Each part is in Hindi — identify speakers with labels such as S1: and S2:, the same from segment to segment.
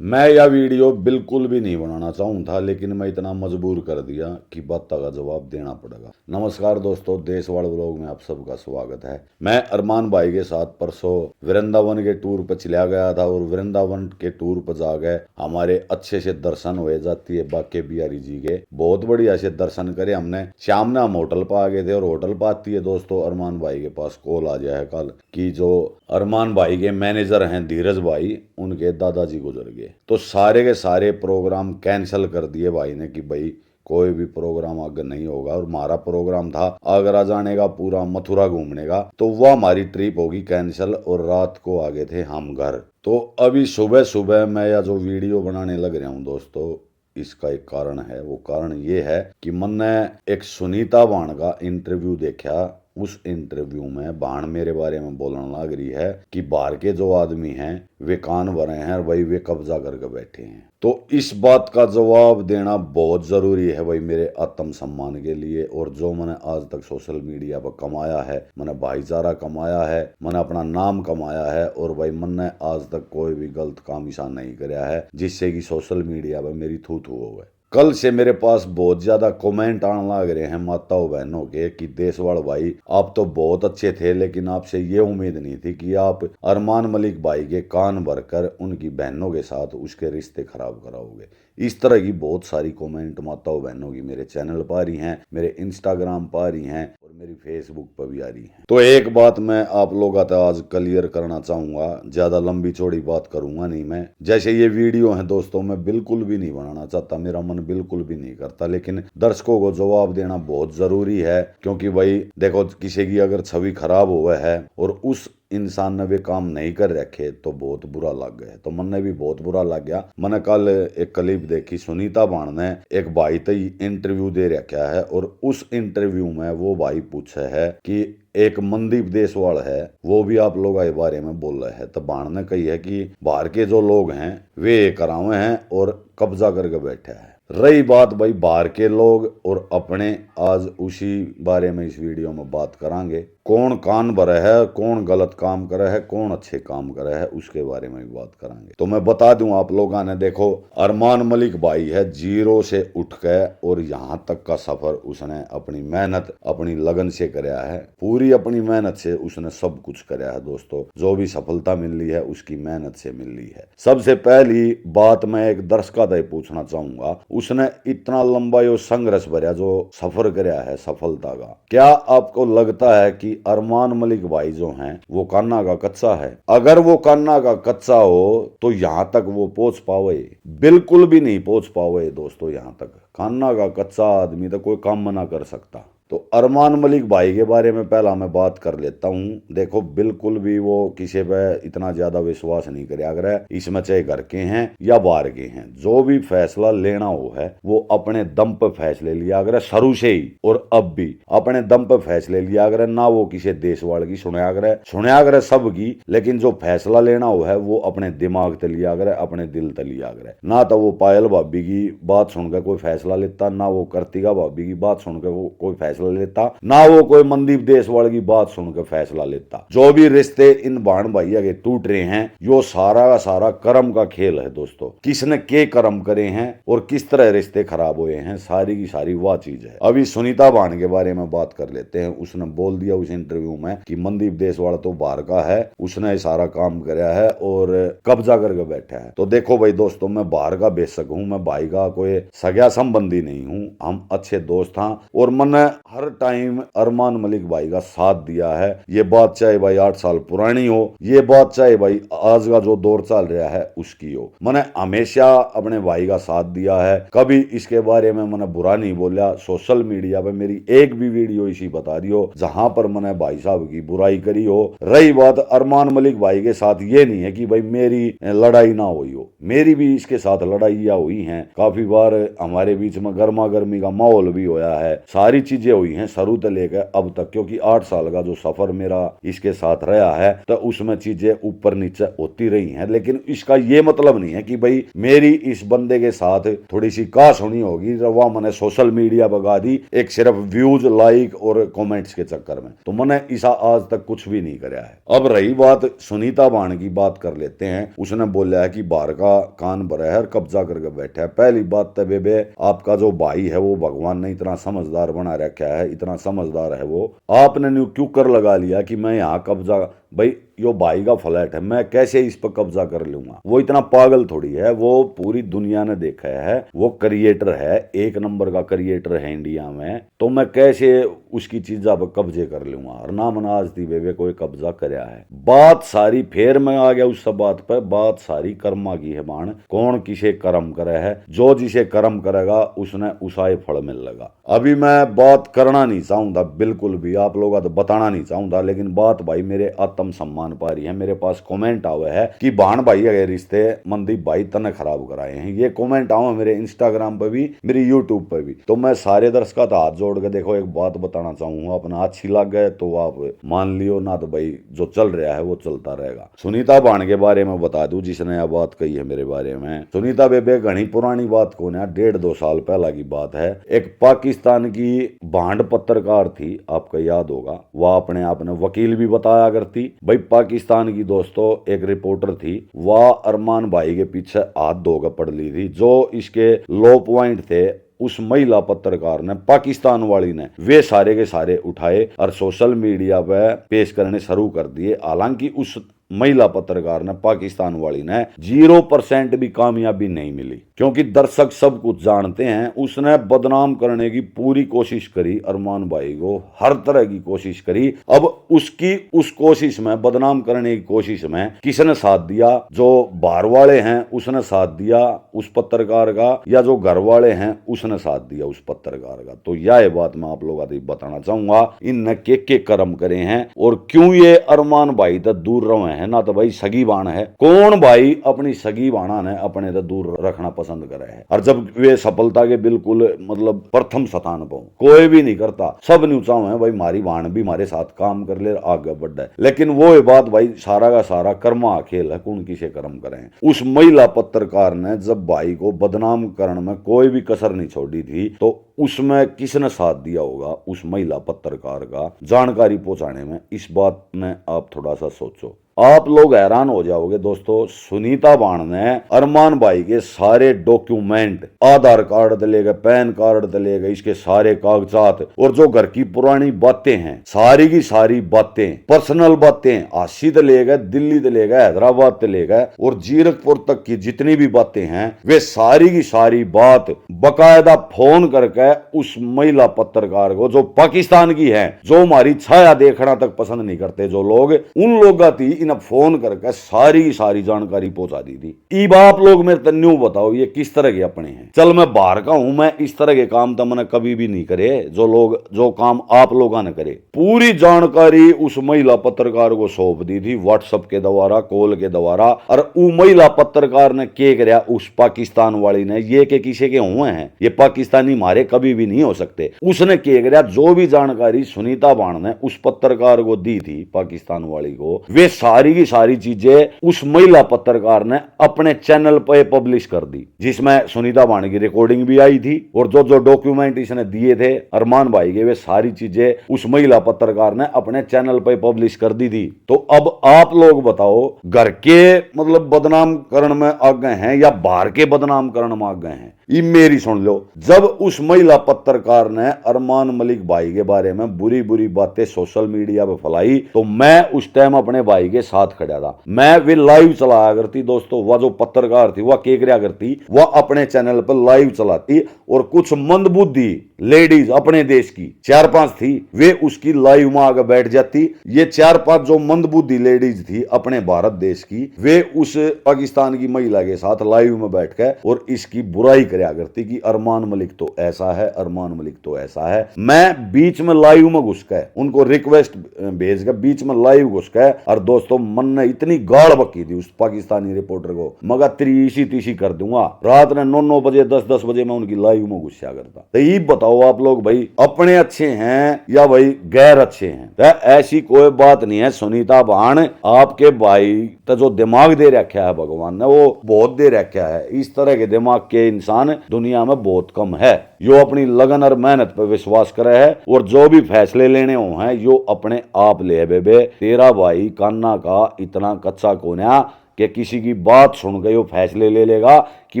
S1: मैं यह वीडियो बिल्कुल भी नहीं बनाना चाहूँ था, लेकिन मैं इतना मजबूर कर दिया कि बात का जवाब देना पड़ेगा। नमस्कार दोस्तों, देशवाड़ व्लॉग में आप सबका स्वागत है। मैं अरमान भाई के साथ परसों वृंदावन के टूर पर चला गया था और वृंदावन के टूर पर जा गए हमारे अच्छे से दर्शन हुए जाती है बाके बिहारी जी के। बहुत बढ़िया से दर्शन करे हमने। शाम ने हम होटल पर आ गए थे और होटल पर आती है दोस्तों अरमान भाई के पास कॉल आ जाए कल कि जो अरमान भाई के मैनेजर हैं धीरज भाई, उनके दादाजी गुजर गए। तो सारे के सारे प्रोग्राम कैंसिल कर दिए भाई ने कि भाई कोई भी प्रोग्राम आगे नहीं होगा। और हमारा प्रोग्राम था आगरा जाने का, पूरा मथुरा घूमने का, तो वह हमारी ट्रिप होगी कैंसिल और रात को आ गए थे हम घर। तो अभी सुबह सुबह मैं यह जो वीडियो बनाने लग रहा हूँ दोस्तों, इसका एक कारण है। वो कारण ये है कि मैंने एक सुनीता बाण का इंटरव्यू देखा। उस इंटरव्यू में बाण मेरे बारे में बोलने लग रही है कि बाहर के जो आदमी हैं वे कान भरे हैं और भाई वे कब्जा करके बैठे हैं। तो इस बात का जवाब देना बहुत जरूरी है भाई मेरे आत्म सम्मान के लिए। और जो मैंने आज तक सोशल मीडिया पर कमाया है, मैंने भाईचारा कमाया है, मैंने अपना नाम कमाया है, और भाई मैंने आज तक कोई भी गलत काम ऐसा नहीं कराया है जिससे कि सोशल मीडिया पर मेरी थू थू हो गए। कल से मेरे पास बहुत ज्यादा कमेंट आने लग रहे हैं माताओं बहनों के कि देशवाल भाई आप तो बहुत अच्छे थे, लेकिन आपसे ये उम्मीद नहीं थी कि आप अरमान मलिक भाई के कान भरकर उनकी बहनों के साथ उसके रिश्ते खराब कराओगे। इस तरह की बहुत सारी कमेंट माताओं बहनों की मेरे चैनल पर आ रही हैं, मेरे इंस्टाग्राम पर आ रही हैं और मेरी फेसबुक पर भी आ रही हैं। तो एक बात मैं आप लोगों तक आज क्लियर करना चाहूंगा, ज्यादा लंबी चौड़ी बात करूंगा नहीं मैं। जैसे ये वीडियो है दोस्तों, मैं बिल्कुल भी नहीं बनाना चाहता, मेरा मन बिल्कुल भी नहीं करता, लेकिन दर्शकों को जवाब देना बहुत जरूरी है। क्योंकि भाई देखो, किसी की अगर छवि खराब हुआ है और उस इंसान ने वे काम नहीं कर रखे तो बहुत बुरा लग गया। तो मन भी बहुत बुरा लग गया। मैंने कल एक क्लिप देखी, सुनीता बाण ने एक भाई तई इंटरव्यू दे रखा है और उस इंटरव्यू में वो भाई पूछे है कि एक मनदीप देसवाल है, वो भी आप लोग के बारे में बोल रहे हैं। तो बाण ने कही है कि बाहर के जो लोग हैं वे करावे हैं और कब्जा करके बैठे हैं। रही बात भाई बाहर के लोग और अपने, आज उसी बारे में इस वीडियो में बात करेंगे। कौन कान भरे है, कौन गलत काम करे है, कौन अच्छे काम करे है, उसके बारे में भी बात करेंगे। तो मैं बता दूं आप लोगों ने, देखो अरमान मलिक भाई है जीरो से उठ के और यहाँ तक का सफर उसने अपनी मेहनत अपनी लगन से कराया है। पूरी अपनी मेहनत से उसने सब कुछ कराया है दोस्तों। जो भी सफलता मिल रही है उसकी मेहनत से मिल रही है। सबसे पहली बात मैं एक दर्शका से पूछना चाहूंगा, उसने इतना लंबा यो संघर्ष भरा जो सफर कराया है सफलता का, क्या आपको लगता है कि अरमान मलिक भाई जो हैं वो कान्ना का कच्चा है? अगर वो कान्ना का कच्चा हो तो यहां तक वो पहुंच पावे? बिल्कुल भी नहीं पहुंच पावे दोस्तों। यहां तक कान्ना का कच्चा आदमी तो कोई काम ना कर सकता। तो अरमान मलिक भाई के बारे में पहला मैं बात कर लेता हूं। देखो बिल्कुल भी वो किसी पे इतना ज्यादा विश्वास नहीं करे। अगर इसमें चाहे घर के हैं या बाहर के हैं, जो भी फैसला लेना हो है वो अपने दम पे फैसले लिया अगर शुरू से ही, और अब भी अपने दम पे फैसले लिया अगर ना। वो किसी देशवाड़ की सुनया अगर सबकी, लेकिन जो फैसला लेना हो है वो अपने दिमाग से लिया अगर, अपने दिल से लिया अगर। ना तो वो पायल भाभी की बात सुनकर कोई फैसला लेता, ना वो कार्तिका भाभी की बात सुनकर वो कोई फैसला लेता, ना वो कोई मनदीप देसवाल की बात सुनकर फैसला लेता। जो भी रिश्ते इन बाण भैया के टूट रहे हैं यो सारा का सारा कर्म का खेल है दोस्तों। किसने के कर्म करे हैं और किस तरह रिश्ते खराब हुए हैं, सारी की सारी वह चीज है। अभी सुनीता बाण के बारे में बात कर लेते हैं। उसने बोल दिया उस इंटरव्यू में कि मनदीप देसवाल तो बाहर का है, उसने सारा काम कराया है और कब्जा करके बैठा है। तो देखो भाई दोस्तों, मैं बाहर का बेशक हूं, मैं भाई का कोई सगा संबंधी नहीं हूं, हम अच्छे दोस्त हैं और मैंने हर टाइम अरमान मलिक भाई का साथ दिया है। ये बात चाहे भाई 8 साल पुरानी हो, ये बात चाहे भाई आज का जो दौर चल रहा है उसकी हो, मैंने हमेशा अपने भाई का साथ दिया है। कभी इसके बारे में मैंने बुरा नहीं बोला। सोशल मीडिया पे मेरी एक भी वीडियो इसी बता दी हो जहां पर मैंने भाई साहब की बुराई करी हो। रही बात अरमान मलिक भाई के साथ, ये नहीं है कि भाई मेरी लड़ाई ना हुई हो, मेरी भी इसके साथ लड़ाइयाँ हुई हैं। काफी बार हमारे बीच में गर्मा गर्मी का माहौल भी होया है, सारी चीजें हुई हैं शुरू से लेकर अब तक, क्योंकि 8 साल का जो सफर मेरा इसके साथ रहा है तो उसमें चीजें ऊपर नीचे होती रही हैं। लेकिन इसका ये मतलब नहीं है कि भाई मेरी इस बंदे के साथ थोड़ी सी काश होनी होगी, वह मैंने सोशल मीडिया बगा दी एक सिर्फ व्यूज लाइक और कमेंट्स के चक्कर में। तो मैंने ऐसा आज तक कुछ भी नहीं कराया है। अब रही बात सुनीता बाण की, बात कर लेते हैं। उसने बोला है कि बाहर का कान भरा है और कब्जा करके बैठा है। पहली बात तो बेबे, आपका जो भाई है वो भगवान ने इतना समझदार बना रखा है, इतना समझदार है वो, आपने न्यू क्यों कर लगा लिया कि मैं यहाँ कब्जा, भाई यो भाई का फ्लैट है, मैं कैसे इस पर कब्जा कर लूंगा। वो इतना पागल थोड़ी है, वो पूरी दुनिया ने देखा है, वो क्रिएटर है, एक नंबर का क्रिएटर है इंडिया में, तो मैं कैसे उसकी चीजा पर कब्जे कर लूंगा। और ना मैंने आज दी बेबे कोई कब्जा करया है। बात सारी फिर मैं आ गया उस सब बात पर, बात सारी कर्मा की है बाण। कौन किसे कर्म करे है, जो जिसे कर्म करेगा उसने उसाए फल मिल लगा। अभी मैं बात करना नहीं चाहूंगा बिल्कुल भी, आप लोगों को बताना नहीं चाहूंगा, लेकिन बात भाई मेरे आत्म सम्मान पा रही है। मेरे पास कमेंट आवे है कि बाण भाई अगर रिश्ते मनदीप भाई तने खराब कराए हैं। ये कमेंट आवे मेरे इंस्टाग्राम पे भी, मेरे यूट्यूब पे भी। तो मैं सारे दर्शकों का हाथ जोड़ के देखो एक बात बताना चाहूंगा, अपना अच्छी लग गए तो आप मान लियो, ना तो भाई जो चल रहा है वो चलता रहेगा। सुनीता बाण के बारे में बता दूं, जिसने यह बात कही है मेरे बारे में। सुनीता बेबे घनी पुरानी बात को ना, 1.5-2 साल पहला की बात है। एक पाकिस्तान की भांड पत्रकार थी, आपको याद होगा, वह अपने आप ने वकील भी बताया करती। भाई पाकिस्तान की दोस्तों एक रिपोर्टर थी, वह अरमान भाई के पीछे हाथ धोकर पड़ ली थी। जो इसके लो पॉइंट थे उस महिला पत्रकार ने, पाकिस्तान वाली ने, वे सारे के सारे उठाए और सोशल मीडिया पे पेश करने शुरू कर दिए। हालांकि उस महिला पत्रकार ने, पाकिस्तान वाली ने 0% भी कामयाबी नहीं मिली, क्योंकि दर्शक सब कुछ जानते हैं। उसने बदनाम करने की पूरी कोशिश करी, अरमान भाई को हर तरह की कोशिश करी। अब उसकी उस कोशिश में, बदनाम करने की कोशिश में किसने साथ दिया? जो बाहर वाले हैं उसने साथ दिया उस पत्रकार का, या जो घर वाले हैं उसने साथ दिया उस पत्रकार का। तो यह बात मैं आप लोगों को बताना चाहूंगा, इन के कर्म करे हैं और क्यों ये अरमान भाई तक दूर रहे हैं। ना तो भाई सगी बाण है, कौन भाई अपनी सगी बाणा ने अपने तो दूर रखना पसंद करे है। और जब वे सफलता के बिल्कुल मतलब प्रथम स्थान पर, कोई भी नहीं करता, सब न्यूचा है भाई मारी बाण भी हमारे साथ काम कर ले, आगे बढ़ है। लेकिन वो बात भाई सारा का सारा कर्मा खेल है, कौन किसे कर्म करें। उस महिला पत्रकार ने जब भाई को बदनाम करने में कोई भी कसर नहीं छोड़ी थी, तो उसमें किसने साथ दिया होगा? उस महिला पत्रकार का जानकारी पहुंचाने में। इस बात में आप थोड़ा सा सोचो, आप लोग हैरान हो जाओगे दोस्तों। सुनीता बाण ने अरमान भाई के सारे डॉक्यूमेंट, आधार कार्ड से लेकर पैन कार्ड से लेकर इसके सारे कागजात, और जो घर की पुरानी बातें हैं, सारी की सारी बातें, पर्सनल बातें, आशी से लेकर दिल्ली से लेकर हैदराबाद से लेकर और जीरकपुर तक की जितनी भी बातें हैं, वे सारी की सारी बात बकायदा फोन करके उस महिला पत्रकार को, जो पाकिस्तान की है, जो हमारी छाया देखना तक पसंद नहीं करते जो लोग, उन लोगों की इन फोन करके सारी जानकारी पहुंचा दी थी। अब आप लोग मेरे तन्यू बताओ ये किस तरह के अपने हैं। चल मैं बाहर का हूं, मैं इस तरह के काम तो मैंने कभी भी नहीं करे जो लोग, जो काम आप लोगों ने करे। पूरी जानकारी उस महिला पत्रकार को सौंप दी थी व्हाट्सएप के द्वारा, कॉल के द्वारा। और वो महिला पत्रकार ने के कराया उस पाकिस्तान वाली ने, ये के किसी के हुए हैं, ये पाकिस्तानी मारे कभी भी नहीं हो सकते। उसने के कराया जो भी जानकारी सुनीता बाण ने उस पत्रकार को दी थी, पाकिस्तान वाली को, वे सारी की सारी चीजें उस महिला पत्रकार ने अपने चैनल पर पब्लिश कर दी, जिसमें सुनीता बाण की रिकॉर्डिंग भी आई थी। और जो जो डॉक्यूमेंट इसने दिए थे अरमान भाई के, वे सारी चीजें उस महिला पत्रकार ने अपने चैनल पर पब्लिश कर दी थी। तो अब आप लोग बताओ, घर के मतलब बदनाम करने में आ गए हैं या बाहर के बदनाम करने में आ गए हैं? ये मेरी सुन लो। जब उस महिला पत्रकार ने अरमान मलिक भाई के बारे में बुरी बुरी बातें सोशल मीडिया पे फैलाई, तो मैं उस टाइम अपने भाई के साथ खड़ा था। मैं वे लाइव चलाया करती दोस्तों, वह जो पत्रकार थी वह केकरिया करती, वह अपने चैनल पर लाइव चलाती। और कुछ मंदबुद्धि लेडीज अपने देश की 4-5 थी, वे उसकी लाइव में आगे बैठ जाती। ये 4-5 जो मंदबुद्धि लेडीज थी अपने भारत देश की, वे उस पाकिस्तान की महिला के साथ लाइव में बैठकर और इसकी बुराई कराया करती कि अरमान मलिक तो ऐसा है, अरमान मलिक तो ऐसा है। मैं बीच में लाइव में घुस के उनको रिक्वेस्ट भेज के बीच में लाइव घुस के, और दोस्तों मन ने इतनी गाड़ बकी थी उस पाकिस्तानी रिपोर्टर को, मगर त्रीसी तीसी कर दूंगा। रात ने 9-9 बजे 10-10 बजे मैं उनकी लाइव में घुसा करता। तो ये बताओ आप लोग भाई अपने अच्छे हैं या भाई गैर अच्छे हैं? तो ऐसी कोई बात नहीं है सुनीता बहन, आपके भाई तो जो दिमाग दे रखा है भगवान ने वो बहुत दे रखा है। इस तरह के दिमाग के इंसान दुनिया में बहुत कम है। यो अपनी लगन और मेहनत पर विश्वास करे है और जो भी फैसले लेने हो हैं यो अपने आप ले। बेबे तेरा भाई कान्ना का इतना कच्चा कोन्या कि किसी की बात सुन के वो फैसले ले लेगा कि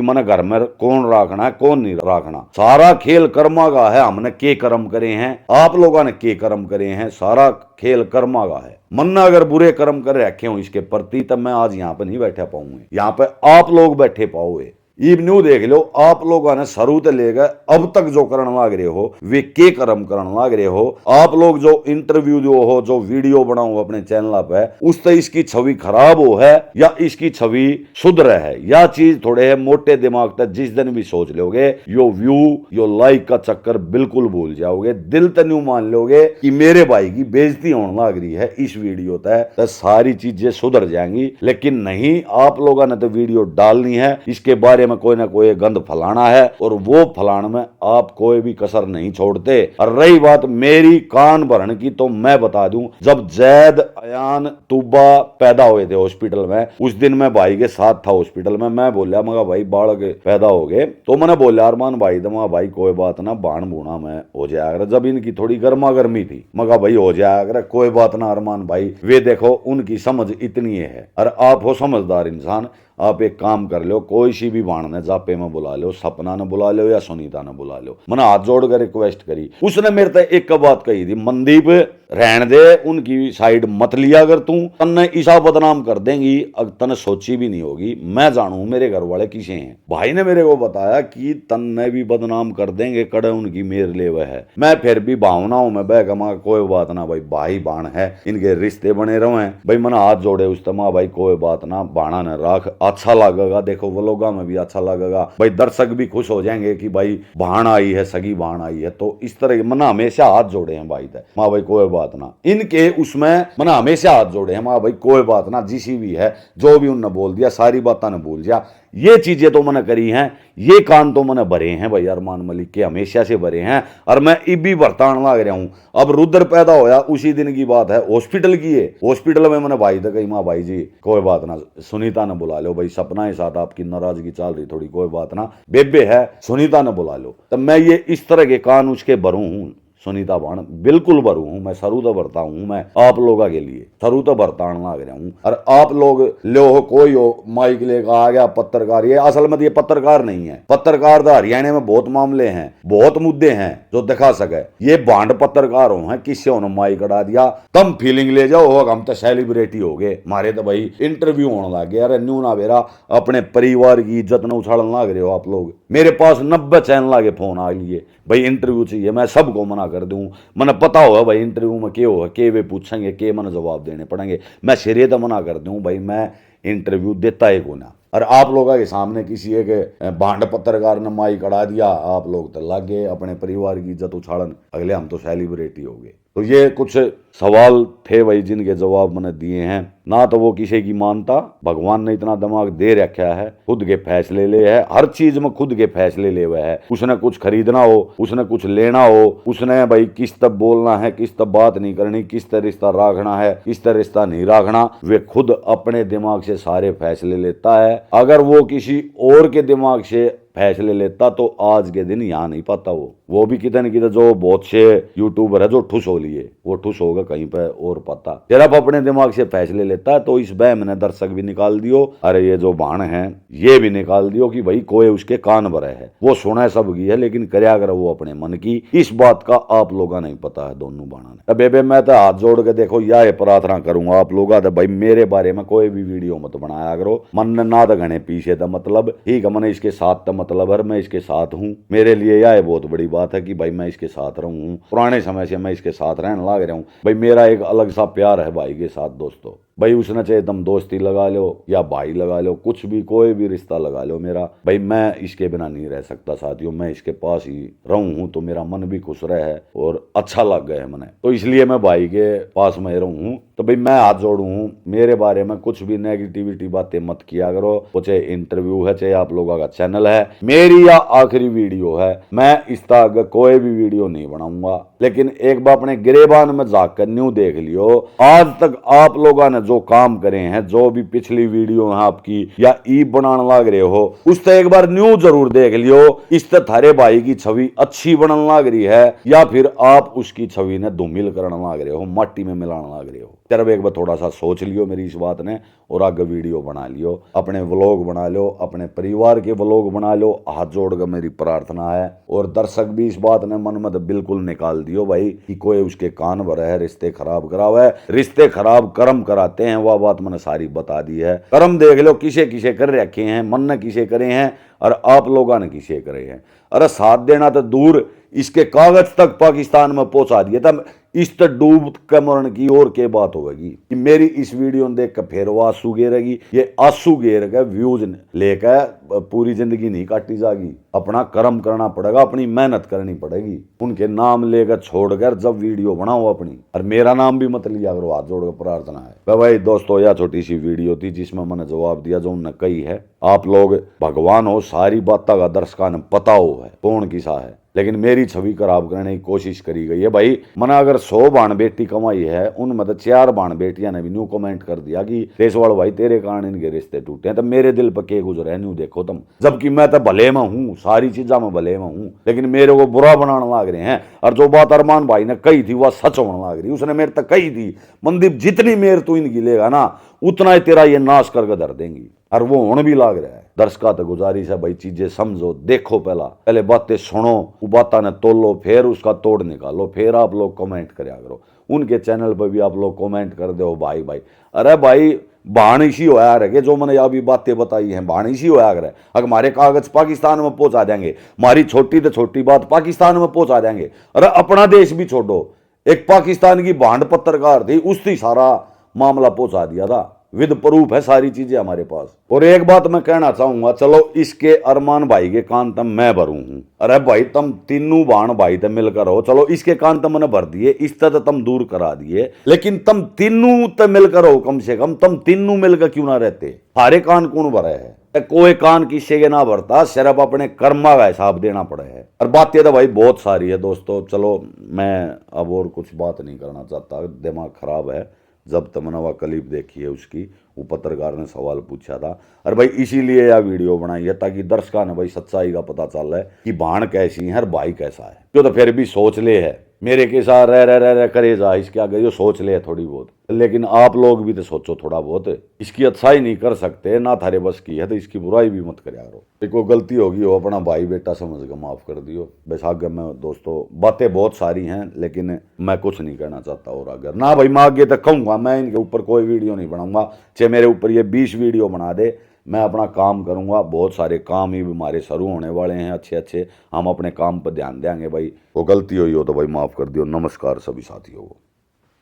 S1: मैंने घर में कौन रखना है कौन नहीं रखना। सारा खेल कर्मा का है। हमने के कर्म करे हैं, आप लोगों ने के कर्म करे हैं, सारा खेल कर्मा का है। मन अगर बुरे कर्म कर रखे हो इसके प्रति तब मैं आज यहाँ पे नहीं बैठा पाऊंगी, यहाँ पे आप लोग बैठे पाओगे। ईब न्यू देख लो, आप लोगों ने शुरू से लेकर अब तक जो करने लग रहे हो वे के कर्म करने लग रहे हो। आप लोग जो इंटरव्यू जो हो, जो वीडियो बनाओ अपने चैनल पे, उस तो इसकी छवि खराब हो है या इसकी छवि सुधर है, या चीज थोड़े है मोटे दिमाग तक जिस दिन भी सोच लोगे यो व्यू यो लाइक का चक्कर बिल्कुल भूल जाओगे। दिल तक न्यू मान लोगे कि मेरे भाई की बेइज्जती होने लग रही है इस वीडियो तक, तो सारी चीजें सुधर जाएंगी। लेकिन नहीं, आप लोगों ने तो वीडियो डालनी है, इसके बारे में कोई ना कोई गंद फलाना है और वो फलाने में आप कोई भी कसर नहीं छोड़ते। और रही बात मेरी कान भरन की, तो मैं बता दूं जब जैद अयान तूबा पैदा हुए थे हॉस्पिटल में, उस दिन मैं भाई के साथ था हॉस्पिटल में। मैं बोलिया मगा भाई बालक पैदा हो गए, तो मैंने बोलिया अरमान भाई दमा भाई कोई बात ना बाण बूढ़ा में हो जाएगा। जब इनकी थोड़ी गर्मा गर्मी थी मगा भाई हो जाएगा कोई बात ना अरमान भाई। वे देखो उनकी समझ इतनी है। और आप हो समझदार इंसान, आप एक काम कर लो, कोई सी भी बाण ने जापे में बुला लो, सपना ने बुला लो या सुनीता ने बुला लो। मैंने हाथ जोड़कर रिक्वेस्ट करी, उसने मेरे से एक बात कही थी, मनदीप रहने दे, उनकी साइड मत लिया अगर तू तन्ने ईसा बदनाम कर देंगी, अगर तने सोची भी नहीं होगी। मैं जानू मेरे घर वाले किसे हैं। भाई ने मेरे को बताया कि तन्ने भी बदनाम कर देंगे, कड़े उनकी मेर ले वह है। मैं फिर भी भावनाओं में बह गमा कोई बात ना भाई, भाई बाण है, इनके रिश्ते बने रहे भाई। मैंने हाथ जोड़े उस तमा भाई कोई बात ना, बाणा ने राख, अच्छा लगेगा, देखो व्लॉगा में भी अच्छा लगेगा भाई, दर्शक भी खुश हो जाएंगे कि भाई भाण आई है, सगी भाण आई है। तो इस तरह मना हमेशा हाथ जोड़े हैं भाई तक, माँ भाई कोई बात ना, इनके उसमें मना हमेशा हाथ जोड़े हैं, माँ भाई कोई बात ना, जिसी भी है जो भी उनने बोल दिया सारी बातें ने बोल दिया। ये चीजें तो मैंने करी हैं, ये कान तो मैंने भरे हैं भाई अरमान मलिक के, हमेशा से भरे हैं। और मैं इबी बरतान लग रहा हूं। अब रुद्र पैदा होया उसी दिन की बात है, हॉस्पिटल की है। हॉस्पिटल में मैंने भाई तक कही माँ भाई जी कोई बात ना, सुनीता ने बुला लो भाई, सपना के साथ आपकी नाराजगी चल रही थोड़ी, कोई बात ना, बेबे है सुनीता ने बुला लो। तब मैं ये इस तरह के कान उसके भरू हूं, सुनीता बाण बिल्कुल भरू हूं मैं, सरू तो भरता हूं मैं आप लोगों के लिए, सरू तो भरतान लाग रहा हूं। और आप लोग लो हो कोई हो माइक लेकर आ गया पत्रकार, ये असल में ये पत्रकार नहीं है। पत्रकार तो हरियाणा में बहुत मामले हैं, बहुत मुद्दे हैं जो दिखा सके। ये बांड पत्रकार हो हैं, किससे उन्होंने माइक अड़ा दिया, तम फीलिंग ले जाओ हो, हम तो सेलिब्रिटी हो गए, हमारे तो भाई इंटरव्यू होने लग गया। अरे न्यू ना बेरा अपने परिवार की इज्जत न उछाड़ने लग रहे हो आप लोग। मेरे पास 90 चैनल आगे फोन आ लिए भाई इंटरव्यू चाहिए, मैं सबको मना कर दूं। मैंने पता होगा भाई इंटरव्यू में क्या होगा, के वे पूछेंगे, के मैंने जवाब देने पड़ेंगे, मैं सिरे तो मना कर दूं भाई, मैं इंटरव्यू देता है को ना। और आप लोगों के सामने किसी एक भांड पत्रकार ने माइक अड़ा दिया, आप लोग तो लग गए अपने परिवार की इज्जत उछाड़न, अगले हम तो सेलिब्रिटी हो गए। तो ये कुछ सवाल थे भाई जिनके जवाब मैंने दिए हैं। ना तो वो किसी की मानता, भगवान ने इतना दिमाग दे रखा है, खुद के फैसले ले है, हर चीज में खुद के फैसले ले हुए है। उसने कुछ खरीदना हो, उसने कुछ लेना हो, उसने भाई किस तब बोलना है, किस तब बात नहीं करनी, किस तरह रिश्ता रखना है, किस तरह रिश्ता नहीं रखना, वे खुद अपने दिमाग से सारे फैसले लेता है। अगर वो किसी और के दिमाग से फैसले लेता तो आज के दिन यहाँ नहीं पाता। वो भी कितने कितने जो बहुत से यूट्यूबर है जो ठुस हो लिए, वो ठुस होगा कहीं पे और पाता। सिर्फ अपने दिमाग से फैसले लेता है तो इस बहम ने दर्शक भी निकाल दियो, अरे ये जो बाण है ये भी निकाल दियो कि भाई कोई उसके कान भरे है, वो सुना सब की है लेकिन करया कर वो अपने मन की। इस बात का आप लोगों नहीं पता है दोनों बाणा ने। अब बेबे मैं तो हाथ जोड़ के देखो यह प्रार्थना करूंगा आप लोग भाई मेरे बारे में कोई भी वीडियो मत बनाया करो। मन ना तो घने पीछे था मतलब ठीक है, मैंने इसके साथ मतलब है मैं इसके साथ हूँ। मेरे लिए यह बहुत बड़ी बात है कि भाई मैं इसके साथ रहूं, पुराने समय से मैं इसके साथ रहने लग रहा हूँ भाई। मेरा एक अलग सा प्यार है भाई के साथ दोस्तों। भाई उसने चाहे तुम दोस्ती लगा लो या भाई लगा लो, कुछ भी कोई भी रिश्ता लगा लो मेरा, भाई मैं इसके बिना नहीं रह सकता साथियों। मैं इसके पास ही रहूं हूं तो मेरा मन भी खुश रहे और अच्छा लग गया है मने, तो इसलिए मैं भाई के पास में रहूं हूं। तो भाई मैं हाथ जोड़ू हूं, मेरे बारे में कुछ भी नेगेटिविटी बातें मत किया करो। वो चाहे इंटरव्यू है, चाहे आप लोगों का चैनल है, मेरी या आखिरी वीडियो है, मैं इस तरह कोई भी वीडियो नहीं बनाऊंगा। लेकिन एक बार अपने गिरेबान में जाकर न्यू देख लियो, आज तक आप लोगों ने जो काम करे हैं, जो भी पिछली वीडियो है आपकी या ई बनाने लग रहे हो, उस एक बार न्यू जरूर देख लियो। इस थारे भाई की छवि अच्छी बनने लग रही है या फिर आप उसकी छवि ने धूमिल करने लग रहे हो, माटी में मिलाने लग रहे हो। चलो एक बार थोड़ा सा सोच लियो मेरी इस बात ने और आगे वीडियो बना लियो, अपने व्लॉग बना लो, अपने परिवार के व्लॉग बना लो। हाथ जोड़कर मेरी प्रार्थना है। और दर्शक भी इस बात ने मन में तो बिल्कुल निकाल दियो भाई कि कोई उसके कान भरे है, रिश्ते खराब करावे। रिश्ते खराब कर्म कराते हैं, वह बात मैंने सारी बता दी है। कर्म देख लो किसे किसे कर रखे हैं, मन ने किसे करे हैं और आप लोगों ने किसे करे हैं। अरे साथ देना तो दूर, इसके कागज तक पाकिस्तान में पहुंचा दिए तब इस तक डूब के मरण की और के बात होगी कि मेरी इस वीडियो में देख कर फिर वो आंसू गेरेगी। ये आंसू गेर के व्यूज लेकर पूरी जिंदगी नहीं काटी जाएगी। अपना कर्म करना पड़ेगा, अपनी मेहनत करनी पड़ेगी। उनके नाम लेकर छोड़कर जब वीडियो बनाओ अपनी, और मेरा नाम भी मत लिया करो, हाथ जोड़कर प्रार्थना है। भाई दोस्तों, यह छोटी सी वीडियो थी जिसमें मैंने जवाब दिया जो उन्होंने कही है। आप लोग भगवान हो, सारी बातों का दर्शकों ने पता हो है कौन किसा है, लेकिन मेरी छवि खराब करने की कोशिश करी गई है। भाई मैंने अगर 100 बाण बेटी कमाई है, उनमें तो 4 बाण बेटियां ने भी न्यू कमेंट कर दिया कि देशवाल भाई तेरे कारण इनके रिश्ते टूटे हैं। तो मेरे दिल पर के गुजरे है न्यू देखो तुम, जबकि मैं तो भले में हूँ, सारी चीजा में भले में हूँ, लेकिन मेरे को बुरा बनाने लग रहे हैं। और जो बात अरमान भाई ने कही थी वह सच होने लग रही, उसने मेरे तक कही थी मनदीप जितनी मेर तू इनकी लेगा ना उतना ही तेरा ये नाश करके धर देंगी, और वो होने भी लग रहा है। दर्शका तो गुजारिश है भाई चीजें समझो, देखो, पहले बातें सुनो, वो बातें न तोलो, फिर उसका तोड़ निकालो, फिर आप लोग कमेंट करया करो। उनके चैनल पर भी आप लोग कमेंट कर दो भाई भाई। अरे भाई बाण इसी होया रहे जो मैंने अभी बातें बताई हैं, बाण इसी होया रहे। अगर हमारे कागज पाकिस्तान में पहुंचा देंगे, हमारी छोटी तो छोटी बात पाकिस्तान में पहुंचा देंगे। अरे अपना देश भी छोड़ो, एक पाकिस्तान की भांड पत्रकार थी, उसने सारा मामला पहुंचा दिया था, विद प्रूफ है सारी चीजें हमारे पास। और एक बात मैं कहना चाहूंगा, चलो इसके अरमान भाई के कान तम मैं भरू हूं। अरे भाई तुम तीनों बाण भाई तम मिलकर हो, चलो इसके कान तम मैंने भर दिए, इस तरह तुम दूर करा दिए, लेकिन तुम तीनों तम मिलकर हो, कम से कम तुम तीनों मिलकर क्यों ना रहते? सारे कान कौन भरे है? कोई कान किसी के ना भरता, सिर्फ अपने कर्मा का हिसाब देना पड़े है। और बातें तो भाई बहुत सारी है दोस्तों, चलो मैं अब और कुछ बात नहीं करना चाहता, दिमाग खराब है। जब तमन्ना वह क्लिप देखी है उसकी, वो पत्रकार ने सवाल पूछा था, और भाई इसीलिए यह वीडियो बनाई है ताकि दर्शकों ने भाई सच्चाई का पता चल रहा है कि भाण कैसी है और भाई कैसा है। जो तो फिर भी सोच ले है मेरे के साथ रह करे जा, इसके आगे जो सोच ले थोड़ी बहुत, लेकिन आप लोग भी तो सोचो थोड़ा बहुत। इसकी अच्छाई नहीं कर सकते ना, थारे बस की है तो इसकी बुराई भी मत कर यारो। कोई गलती होगी हो अपना भाई बेटा समझ कर माफ कर दियो। बस आगे मैं दोस्तों बातें बहुत सारी हैं, लेकिन मैं कुछ नहीं कहना चाहता। और अगर ना भाई मैं आगे तक कहूँगा, मैं इनके ऊपर कोई वीडियो नहीं बनाऊंगा, चाहे मेरे ऊपर ये 20 वीडियो बना दे, मैं अपना काम करूंगा। बहुत सारे काम ही हमारे शुरू होने वाले हैं अच्छे अच्छे, हम अपने काम पर ध्यान देंगे भाई। वो गलती हुई हो तो भाई माफ़ कर दियो। नमस्कार सभी साथियों को।